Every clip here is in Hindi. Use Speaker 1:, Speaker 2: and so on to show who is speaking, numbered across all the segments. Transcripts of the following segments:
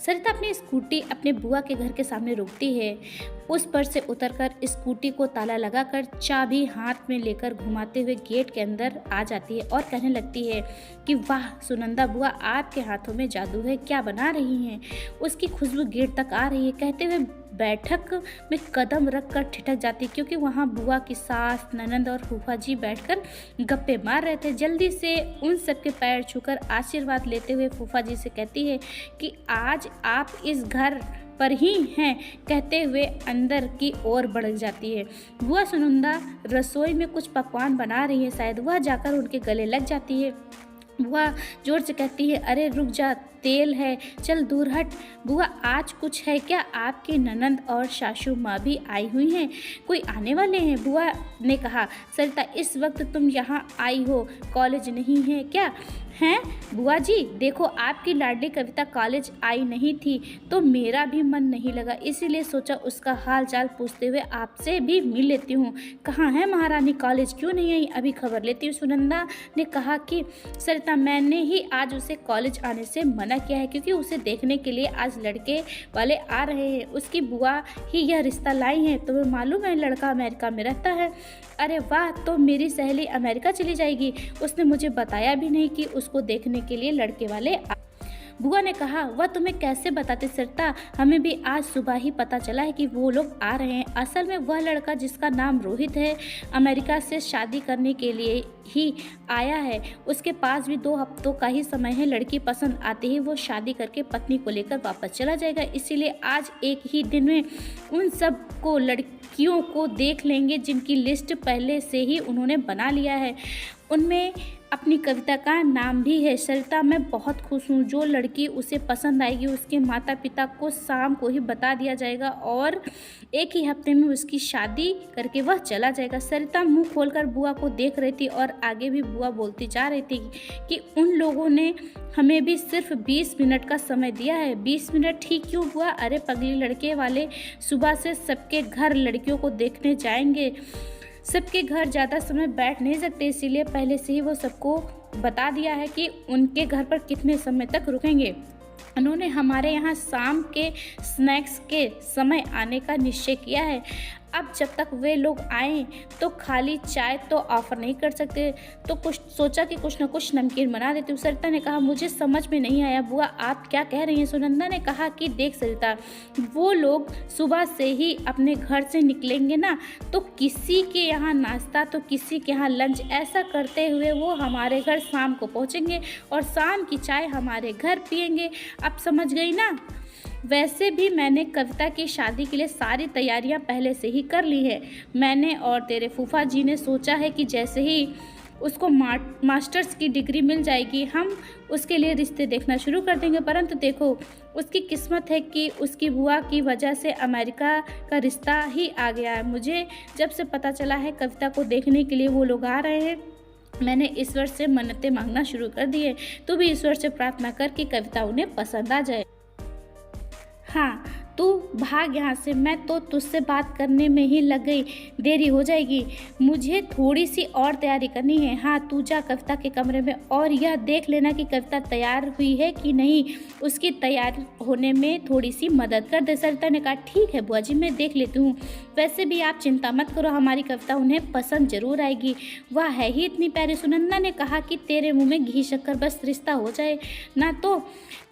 Speaker 1: सरिता अपनी स्कूटी अपने बुआ के घर के सामने रोकती है। उस पर से उतरकर स्कूटी को ताला लगाकर चाबी हाथ में लेकर घुमाते हुए गेट के अंदर आ जाती है और कहने लगती है कि वाह सुनंदा बुआ, आपके हाथों में जादू है, क्या बना रही हैं। उसकी खुशबू गेट तक आ रही है। कहते हुए बैठक में कदम रख कर ठिठक जाती, क्योंकि वहाँ बुआ की सास, ननंद और फूफा जी बैठकर गप्पे मार रहे थे। जल्दी से उन सबके पैर छूकर आशीर्वाद लेते हुए फूफा जी से कहती है कि आज आप इस घर पर ही हैं। कहते हुए अंदर की ओर बढ़ जाती है। बुआ सुनंदा रसोई में कुछ पकवान बना रही है, शायद वह जाकर उनके गले लग जाती है। बुआ जोर से कहती है, अरे रुक जा, तेल है, चल दूर हट। बुआ आज कुछ है क्या? आपकी ननंद और सासू माँ भी आई हुई हैं, कोई आने वाले हैं। बुआ ने कहा, सरिता इस वक्त तुम यहाँ आई हो, कॉलेज नहीं है क्या? हैं बुआ जी, देखो आपकी लाडली कविता कॉलेज आई नहीं थी तो मेरा भी मन नहीं लगा, इसीलिए सोचा उसका हाल चाल पूछते हुए आपसे भी मिल लेती हूँ। कहाँ है महारानी, कॉलेज क्यों नहीं आई? अभी खबर लेती हूँ। सुनंदा ने कहा कि सरिता मैंने ही आज उसे कॉलेज आने से मना किया है, क्योंकि उसे देखने के लिए आज लड़के वाले आ रहे हैं। उसकी बुआ ही यह रिश्ता लाई है। तुम्हें मालूम है लड़का अमेरिका में रहता है। अरे वाह, तो मेरी सहेली अमेरिका चली जाएगी। उसने मुझे बताया भी नहीं कि उसको देखने के लिए लड़के वाले बुआ ने कहा, वह तुम्हें कैसे बताते सरिता, हमें भी आज सुबह ही पता चला है कि वो लोग आ रहे हैं। असल में वह लड़का जिसका नाम रोहित है अमेरिका से शादी करने के लिए ही आया है। उसके पास भी 2 हफ्तों का ही समय है। लड़की पसंद आते ही वो शादी करके पत्नी को लेकर वापस चला जाएगा। इसीलिए आज एक ही दिन में उन सब को लड़कियों को देख लेंगे जिनकी लिस्ट पहले से ही उन्होंने बना लिया है। उनमें अपनी कविता का नाम भी है। सरिता मैं बहुत खुश हूँ। जो लड़की उसे पसंद आएगी उसके माता पिता को शाम को ही बता दिया जाएगा और एक ही हफ्ते में उसकी शादी करके वह चला जाएगा। सरिता मुंह खोलकर बुआ को देख रही थी और आगे भी बुआ बोलती जा रही थी कि उन लोगों ने हमें भी सिर्फ 20 मिनट का समय दिया है। 20 मिनट ही क्यों बुआ? अरे पगली, लड़के वाले सुबह से सबके घर लड़कियों को देखने जाएंगे। सबके घर ज़्यादा समय बैठ नहीं सकते, इसीलिए पहले से ही वो सबको बता दिया है कि उनके घर पर कितने समय तक रुकेंगे। उन्होंने हमारे यहाँ शाम के स्नैक्स के समय आने का निश्चय किया है। अब जब तक वे लोग आएँ तो खाली चाय तो ऑफर नहीं कर सकते, तो कुछ सोचा कि कुछ न कुछ नमकीन बना देती हूँ। सरिता ने कहा, मुझे समझ में नहीं आया बुआ, आप क्या कह रही हैं? सुनंदा ने कहा कि देख सरिता, वो लोग सुबह से ही अपने घर से निकलेंगे ना, तो किसी के यहाँ नाश्ता तो किसी के यहाँ लंच, ऐसा करते हुए वो हमारे घर शाम को पहुँचेंगे और शाम की चाय हमारे घर पियेंगे। अब समझ गई ना? वैसे भी मैंने कविता की शादी के लिए सारी तैयारियां पहले से ही कर ली है। मैंने और तेरे फूफा जी ने सोचा है कि जैसे ही उसको मास्टर्स की डिग्री मिल जाएगी हम उसके लिए रिश्ते देखना शुरू कर देंगे। परंतु देखो, उसकी किस्मत है कि उसकी बुआ की वजह से अमेरिका का रिश्ता ही आ गया है। मुझे जब से पता चला है कविता को देखने के लिए वो लोग आ रहे हैं, मैंने ईश्वर से मन्नतें मांगना शुरू कर दी है। तू भी ईश्वर से प्रार्थना कर कि कविता उन्हें पसंद आ जाए। हाँ, तू भाग यहाँ से, मैं तो तुझसे बात करने में ही लग गई, देरी हो जाएगी। मुझे थोड़ी सी और तैयारी करनी है। हाँ, तू जा कविता के कमरे में और यह देख लेना कि कविता तैयार हुई है कि नहीं। उसकी तैयार होने में थोड़ी सी मदद कर दे। सरिता ने कहा, ठीक है बुआ जी, मैं देख लेती हूँ। वैसे भी आप चिंता मत करो, हमारी कविता उन्हें पसंद जरूर आएगी। वह है ही इतनी प्यारी। सुनंदा ने कहा कि तेरे मुँह में घी शक्कर बस रिश्ता हो जाए ना तो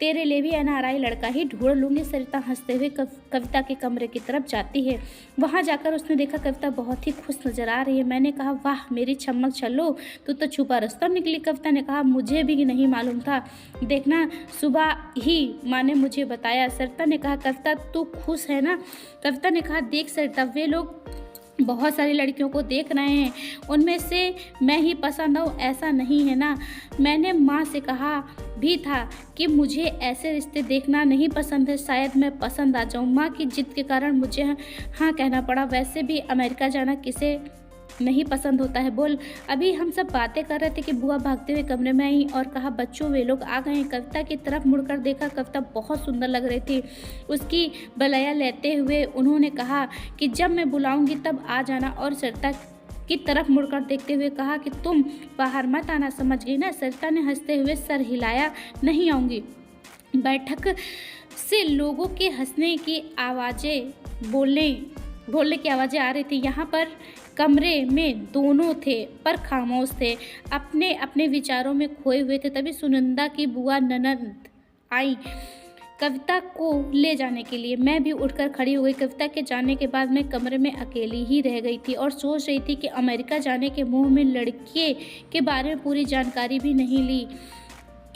Speaker 1: तेरे लिए भी एनआरआई लड़का ही ढूंढ लूँगी। सरिता हंसते हुए कविता के कमरे की तरफ जाती है। वहाँ जाकर उसने देखा कविता बहुत ही खुश नजर आ रही है। मैंने कहा, वाह मेरी छमक छल्लो, तू तो छुपा रास्ता निकली। कविता ने कहा, मुझे भी नहीं मालूम था, देखना सुबह ही माँ ने मुझे बताया। सरिता ने कहा, कविता तू खुश है ना? कविता ने कहा, देख सरिता, वे लोग बहुत सारी लड़कियों को देख रहे हैं, उनमें से मैं ही पसंद आऊँ ऐसा नहीं है ना। मैंने माँ से कहा भी था कि मुझे ऐसे रिश्ते देखना नहीं पसंद है, शायद मैं पसंद आ जाऊँ। माँ की जिद के कारण मुझे हाँ कहना पड़ा। वैसे भी अमेरिका जाना किसे नहीं पसंद होता है, बोल। अभी हम सब बातें कर रहे थे कि बुआ भागते हुए कमरे में आई और कहा, बच्चों वे लोग आ गए हैं। कविता की तरफ मुड़कर देखा, कविता बहुत सुंदर लग रही थी। उसकी बलैया लेते हुए उन्होंने कहा कि जब मैं बुलाऊंगी तब आ जाना, और सरिता की तरफ मुड़कर देखते हुए कहा कि तुम बाहर मत आना, समझ गई ना? सरिता ने हंसते हुए सर हिलाया, नहीं आऊँगी। बैठक से लोगों के हंसने की आवाज़ें, बोलने बोलने की आवाज़ें आ रही थी। यहाँ पर कमरे में दोनों थे पर खामोश थे, अपने अपने विचारों में खोए हुए थे। तभी सुनंदा की बुआ ननद आई कविता को ले जाने के लिए। मैं भी उठकर खड़ी हो गई। कविता के जाने के बाद मैं कमरे में अकेली ही रह गई थी और सोच रही थी कि अमेरिका जाने के मोह में लड़के के बारे में पूरी जानकारी भी नहीं ली।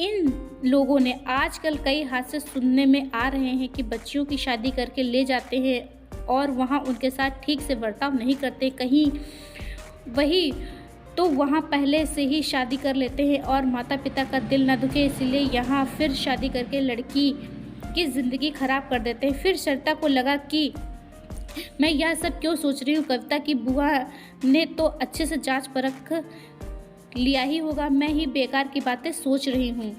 Speaker 1: इन लोगों ने आजकल कई हादसे सुनने में आ रहे हैं कि बच्चियों की शादी करके ले जाते हैं और वहाँ उनके साथ ठीक से बर्ताव नहीं करते, कहीं वही तो वहाँ पहले से ही शादी कर लेते हैं और माता पिता का दिल न दुखे इसलिए यहाँ फिर शादी करके लड़की की ज़िंदगी ख़राब कर देते हैं। फिर सरिता को लगा कि मैं यह सब क्यों सोच रही हूँ, कविता की बुआ ने तो अच्छे से जांच परख लिया ही होगा, मैं ही बेकार की बातें सोच रही हूँ।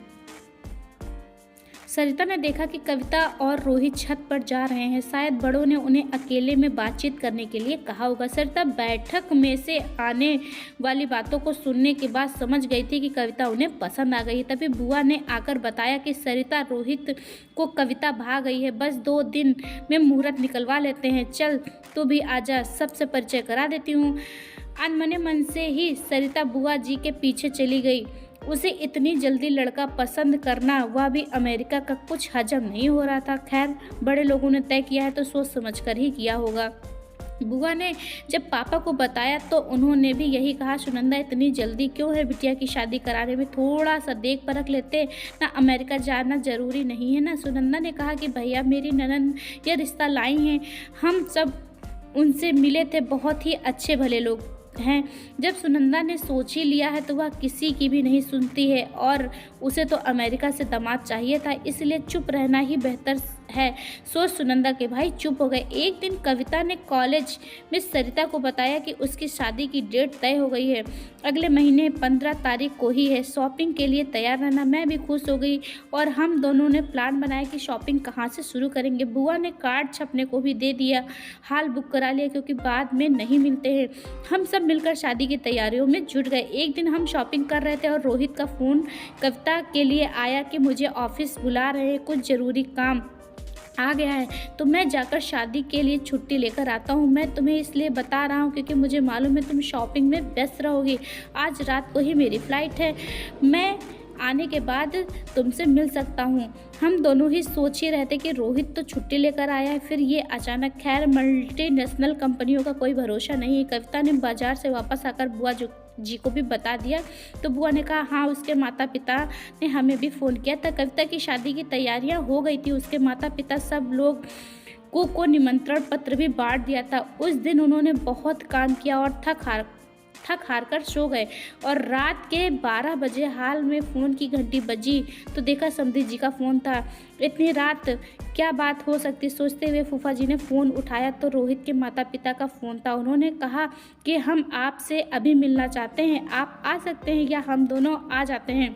Speaker 1: सरिता ने देखा कि कविता और रोहित छत पर जा रहे हैं। शायद बड़ों ने उन्हें अकेले में बातचीत करने के लिए कहा होगा। सरिता बैठक में से आने वाली बातों को सुनने के बाद समझ गई थी कि कविता उन्हें पसंद आ गई है। तभी बुआ ने आकर बताया कि सरिता रोहित को कविता भा गई है, बस 2 दिन में मुहूर्त निकलवा लेते हैं, चल तू भी आजा, सबसे परिचय करा देती हूँ। अनमने मन से ही सरिता बुआ जी के पीछे चली गई। उसे इतनी जल्दी लड़का पसंद करना, वह भी अमेरिका का, कुछ हजम नहीं हो रहा था। खैर, बड़े लोगों ने तय किया है तो सोच समझ कर ही किया होगा। बुआ ने जब पापा को बताया तो उन्होंने भी यही कहा, सुनंदा इतनी जल्दी क्यों है बिटिया की शादी कराने में, थोड़ा सा देख परख लेते ना, अमेरिका जाना जरूरी नहीं है ना। सुनंदा ने कहा कि भैया मेरी ननद यह रिश्ता लाई हैं, हम सब उनसे मिले थे, बहुत ही अच्छे भले लोग हैं। जब सुनंदा ने सोच ही लिया है तो वह किसी की भी नहीं सुनती है और उसे तो अमेरिका से दामाद चाहिए था, इसलिए चुप रहना ही बेहतर है। सोच सुनंदा के भाई चुप हो गए। एक दिन कविता ने कॉलेज में सरिता को बताया कि उसकी शादी की डेट तय हो गई है, अगले महीने 15 तारीख को ही है, शॉपिंग के लिए तैयार रहना। मैं भी खुश हो गई और हम दोनों ने प्लान बनाया कि शॉपिंग कहाँ से शुरू करेंगे। बुआ ने कार्ड छपने को भी दे दिया, हाल बुक करा लिया क्योंकि बाद में नहीं मिलते हैं। हम सब मिलकर शादी की तैयारियों में जुट गए। एक दिन हम शॉपिंग कर रहे थे और रोहित का फ़ोन कविता के लिए आया कि मुझे ऑफिस बुला रहे हैं, कुछ ज़रूरी काम आ गया है तो मैं जाकर शादी के लिए छुट्टी लेकर आता हूँ। मैं तुम्हें इसलिए बता रहा हूँ क्योंकि मुझे मालूम है तुम शॉपिंग में व्यस्त रहोगी। आज रात को ही मेरी फ़्लाइट है, मैं आने के बाद तुमसे मिल सकता हूँ। हम दोनों ही सोच ही रहे थे कि रोहित तो छुट्टी लेकर आया है, फिर ये अचानक। खैर, मल्टीनेशनल कंपनियों का कोई भरोसा नहीं है। कविता ने बाजार से वापस आकर बुआ जी को भी बता दिया तो बुआ ने कहा हाँ, उसके माता पिता ने हमें भी फ़ोन किया था। कविता की शादी की तैयारियां हो गई थी, उसके माता पिता सब लोग को निमंत्रण पत्र भी बांट दिया था। उस दिन उन्होंने बहुत काम किया और थक हार कर सो गए और रात के 12 बजे हाल में फ़ोन की घंटी बजी तो देखा समधी जी का फ़ोन था। इतनी रात क्या बात हो सकती, सोचते हुए फूफा जी ने फ़ोन उठाया तो रोहित के माता पिता का फ़ोन था। उन्होंने कहा कि हम आपसे अभी मिलना चाहते हैं, आप आ सकते हैं या हम दोनों आ जाते हैं।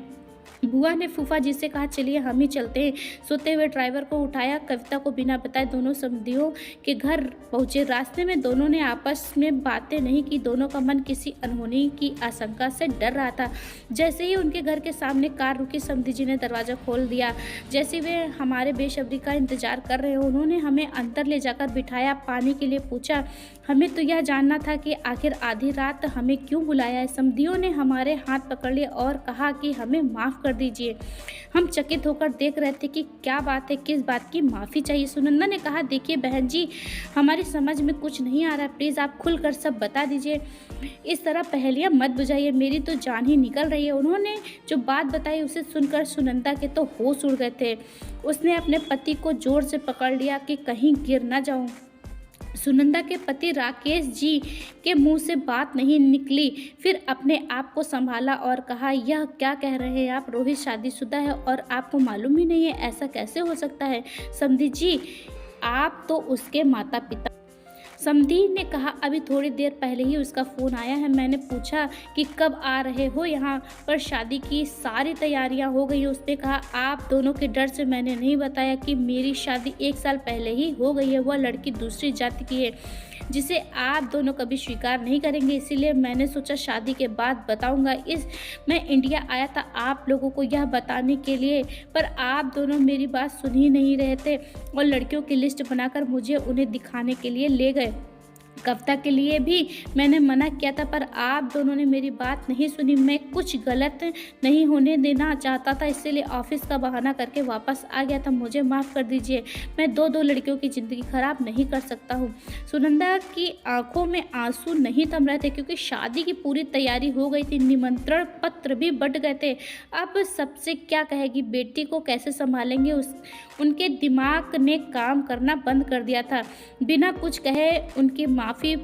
Speaker 1: बुआ ने फूफा जी से कहा चलिए हम ही चलते हैं। सोते हुए ड्राइवर को उठाया। कविता को बिना बताए दोनों समधियों के घर पहुंचे। रास्ते में दोनों ने आपस में बातें नहीं की, दोनों का मन किसी अनहोनी की आशंका से डर रहा था। जैसे ही उनके घर के सामने कार रुकी, समधी जी ने दरवाज़ा खोल दिया। जैसे वे हमारे बेसब्री का इंतजार कर रहे हो, उन्होंने हमें अंदर ले जाकर बिठाया, पानी के लिए पूछा। हमें तो यह जानना था कि आखिर आधी रात हमें क्यों बुलाया है। समधियों ने हमारे हाथ पकड़ लिए और कहा कि हमें माफ़ कर दीजिए। हम चकित होकर देख रहे थे कि क्या बात है, किस बात की माफ़ी चाहिए। सुनंदा ने कहा देखिए बहन जी, हमारी समझ में कुछ नहीं आ रहा, प्लीज़ आप खुलकर सब बता दीजिए, इस तरह पहेलियाँ मत बुझाइए, मेरी तो जान ही निकल रही है। उन्होंने जो बात बताई उसे सुनकर सुनंदा के तो होश उड़ गए थे। उसने अपने पति को जोर से पकड़ लिया कि कहीं गिर ना जाऊं। सुनंदा के पति राकेश जी के मुंह से बात नहीं निकली। फिर अपने आप को संभाला और कहा यह क्या कह रहे हैं आप, रोहित शादीशुदा है और आपको मालूम ही नहीं है, ऐसा कैसे हो सकता है। समधी जी, आप तो उसके माता पिता। समधी ने कहा अभी थोड़ी देर पहले ही उसका फ़ोन आया है, मैंने पूछा कि कब आ रहे हो यहाँ पर, शादी की सारी तैयारियां हो गई। उसने कहा आप दोनों के डर से मैंने नहीं बताया कि मेरी शादी 1 साल पहले ही हो गई है, वह लड़की दूसरी जाति की है। जिसे आप दोनों कभी स्वीकार नहीं करेंगे, इसीलिए मैंने सोचा शादी के बाद बताऊंगा। मैं इंडिया आया था आप लोगों को यह बताने के लिए, पर आप दोनों मेरी बात सुन ही नहीं रहे थे और लड़कियों की लिस्ट बनाकर मुझे उन्हें दिखाने के लिए ले गए। कविता के लिए भी मैंने मना किया था, पर आप दोनों ने मेरी बात नहीं सुनी। मैं कुछ गलत नहीं होने देना चाहता था, इसीलिए ऑफिस का बहाना करके वापस आ गया था। मुझे माफ़ कर दीजिए, मैं दो लड़कियों की ज़िंदगी खराब नहीं कर सकता हूँ। सुनंदा की आंखों में आंसू नहीं थम रहे थे, क्योंकि शादी की पूरी तैयारी हो गई थी, निमंत्रण पत्र भी बट गए थे। अब सबसे क्या कहेगी, बेटी को कैसे संभालेंगे, उनके दिमाग ने काम करना बंद कर दिया था। बिना कुछ कहे उनकी माफ़ी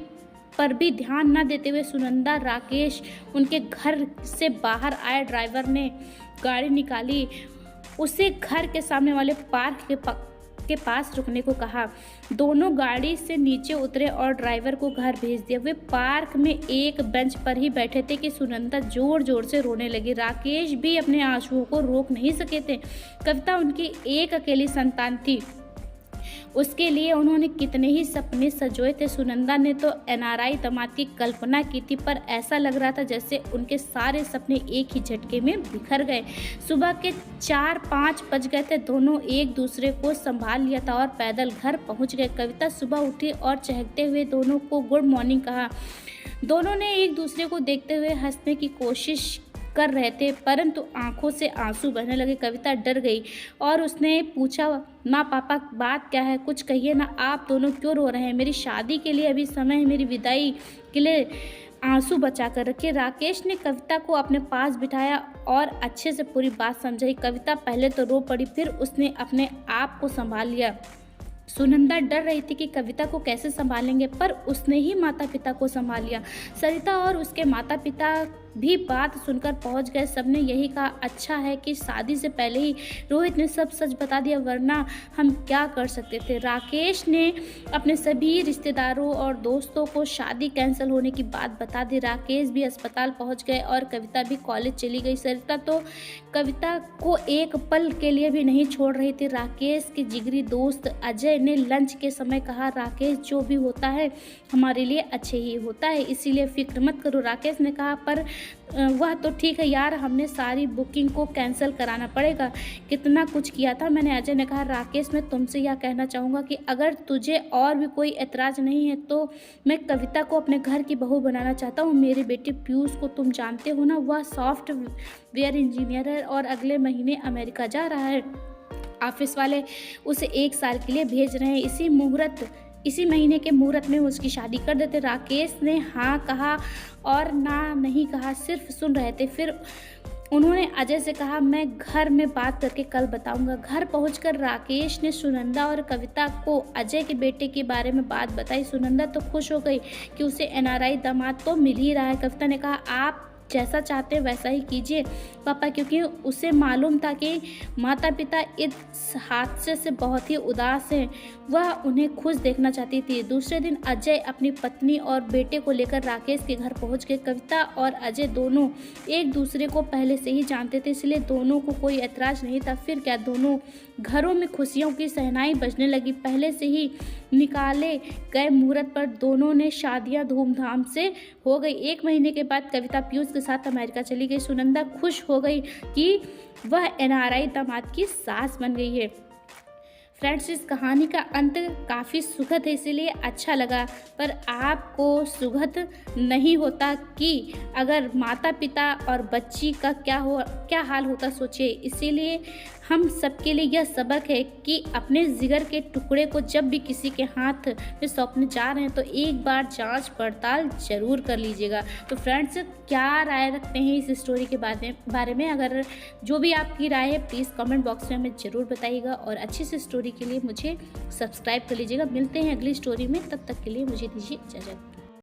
Speaker 1: पर भी ध्यान न देते हुए सुनंदा, राकेश उनके घर से बाहर आए। ड्राइवर ने गाड़ी निकाली, उसे घर के सामने वाले पार्क के पास रुकने को कहा। दोनों गाड़ी से नीचे उतरे और ड्राइवर को घर भेज दिया। वे पार्क में एक बेंच पर ही बैठे थे कि सुनंदा जोर जोर से रोने लगी। राकेश भी अपने आंसुओं को रोक नहीं सके थे। कविता उनकी एक अकेली संतान थी, उसके लिए उन्होंने कितने ही सपने सजोए थे। सुनंदा ने तो NRI दामाद की कल्पना की थी, पर ऐसा लग रहा था जैसे उनके सारे सपने एक ही झटके में बिखर गए। सुबह के 4-5 बज गए थे। दोनों एक दूसरे को संभाल लिया था और पैदल घर पहुंच गए। कविता सुबह उठी और चहकते हुए दोनों को गुड मॉर्निंग कहा। दोनों ने एक दूसरे को देखते हुए हंसने की कोशिश कर रहे थे, परंतु आंखों से आंसू बहने लगे। कविता डर गई और उसने पूछा, माँ पापा बात क्या है, कुछ कहिए ना, आप दोनों क्यों रो रहे हैं? मेरी शादी के लिए अभी समय है, मेरी विदाई के लिए आंसू बचा कर रखे। राकेश ने कविता को अपने पास बिठाया और अच्छे से पूरी बात समझाई। कविता पहले तो रो पड़ी, फिर उसने अपने आप को संभाल लिया। सुनंदा डर रही थी कि कविता को कैसे संभालेंगे, पर उसने ही माता पिता को संभाल लिया। सरिता और उसके माता पिता भी बात सुनकर पहुंच गए। सबने यही कहा, अच्छा है कि शादी से पहले ही रोहित ने सब सच बता दिया, वरना हम क्या कर सकते थे। राकेश ने अपने सभी रिश्तेदारों और दोस्तों को शादी कैंसिल होने की बात बता दी। राकेश भी अस्पताल पहुंच गए और कविता भी कॉलेज चली गई। सरिता तो कविता को एक पल के लिए भी नहीं छोड़ रही थी। राकेश के जिगरी दोस्त अजय ने लंच के समय कहा, राकेश जो भी होता है हमारे लिए अच्छे ही होता है, इसीलिए फिक्र मत करो। राकेश ने कहा, पर वह तो ठीक है यार, हमने सारी बुकिंग को कैंसिल कराना पड़ेगा, कितना कुछ किया था मैंने। अजय ने कहा, राकेश मैं तुमसे यह कहना चाहूँगा कि अगर तुझे और भी कोई ऐतराज़ नहीं है तो मैं कविता को अपने घर की बहू बनाना चाहता हूँ। मेरे बेटे पीयूष को तुम जानते हो ना, वह सॉफ्टवेयर इंजीनियर है और अगले महीने अमेरिका जा रहा है। ऑफिस वाले उसे 1 साल के लिए भेज रहे हैं। इसी महीने के मुहूर्त में उसकी शादी कर देते। राकेश ने हाँ कहा और ना नहीं कहा, सिर्फ सुन रहे थे। फिर उन्होंने अजय से कहा, मैं घर में बात करके कल बताऊंगा। घर पहुंचकर राकेश ने सुनंदा और कविता को अजय के बेटे के बारे में बात बताई। सुनंदा तो खुश हो गई कि उसे NRI दामाद तो मिल ही रहा है। कविता ने कहा, आप जैसा चाहते वैसा ही कीजिए पापा, क्योंकि उसे मालूम था कि माता पिता इस हादसे से बहुत ही उदास हैं। वह उन्हें खुश देखना चाहती थी। दूसरे दिन अजय अपनी पत्नी और बेटे को लेकर राकेश के घर पहुंच गए। कविता और अजय दोनों एक दूसरे को पहले से ही जानते थे, इसलिए दोनों को कोई ऐतराज नहीं था। फिर क्या, दोनों घरों में खुशियों की सहनाई बजने लगी। पहले से ही निकाले गए मुहूर्त पर दोनों ने शादियां धूमधाम से हो गई। 1 महीने के बाद कविता पीयूष के साथ अमेरिका चली गई। सुनंदा खुश हो गई कि वह NRI दामाद की सास बन गई है। फ्रेंड्स, इस कहानी का अंत काफ़ी सुखद है, इसीलिए अच्छा लगा, पर आपको सुखद नहीं होता कि अगर माता पिता और बच्ची का क्या हाल होता, सोचिए। इसीलिए हम सबके लिए यह सबक है कि अपने जिगर के टुकड़े को जब भी किसी के हाथ में सौंपने जा रहे हैं तो एक बार जांच पड़ताल जरूर कर लीजिएगा। तो फ्रेंड्स, क्या राय रखते हैं इस स्टोरी के बारे में? अगर जो भी आपकी राय है प्लीज़ कमेंट बॉक्स में हमें ज़रूर बताइएगा और अच्छी सी स्टोरी के लिए मुझे सब्सक्राइब कर लीजिएगा। मिलते हैं अगली स्टोरी में, तब तक के लिए मुझे दीजिए इजाज़त।